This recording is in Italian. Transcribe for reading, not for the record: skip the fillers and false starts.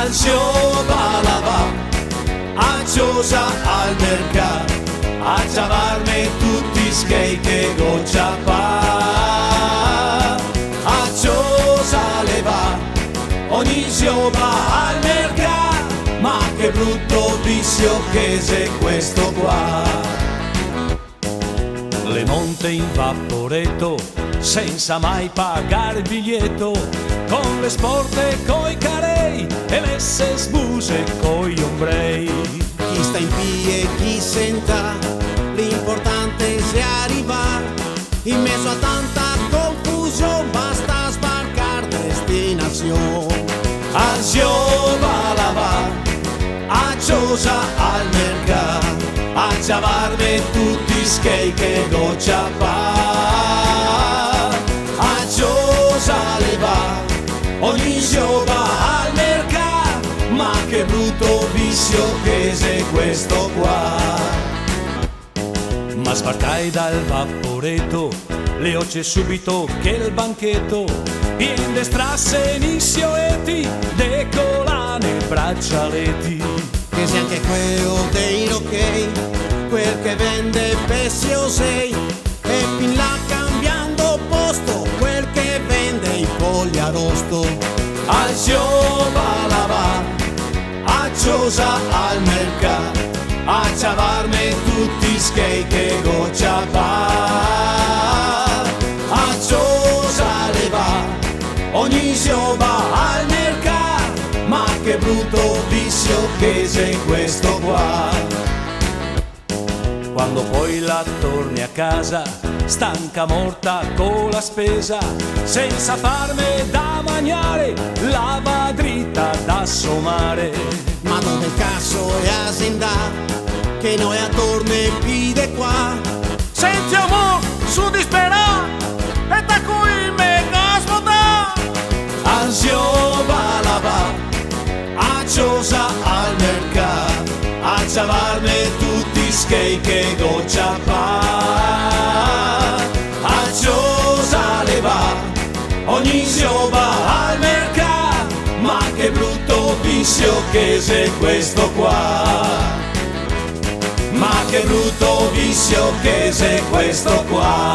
Alzio balava, a Giosa al mercato, a ciavarme tutti skate che goccia pa. A Giosa le va, ogni va al mercato, ma che brutto vizio che c'è questo qua. Le monte in vaporetto, senza mai pagare il biglietto, con le sporte coi carei e le sbuse coi ombrei. Chi sta in pie e chi senta, l'importante è se arriva. In mezzo a tanta confusione basta sbarcar destinazione. Alzio balava, a Giosa al mercato, a ciavarme tutti skate che goccia pa. A Giosa le va, ogni va al mercato, ma che brutto vizio che c'è questo qua. Ma sbarcai dal vaporetto, le occe subito che il banchetto, pien de strasse inissioeti, de colane e braccialetti. Che sia anche quello dei rockei, quel che vende pesci o sei, e fin là cambiando posto, quel che vende i polli arosto. Alzio balava, a Giosa al mercato, a ciavarme tutti skate che goccia pa. A Giosa le va, ogni va al mercato, ma che brutto vizio che c'è questo qua. Quando poi la torni a casa, stanca morta con la spesa, senza farme da mangiare, la va dritta da somare. Ma dove cazzo è azienda che noi attorno e pide qua? Senti amor, su disperà, e da cui me gasmota. Alzio balava, a Giosa al mercato, a ciavarme tutti skate che goccia pa. A Giosa le va, ogni va al mercato, ma che brutto vizio che c'è questo qua. Ma che brutto vizio che c'è questo qua.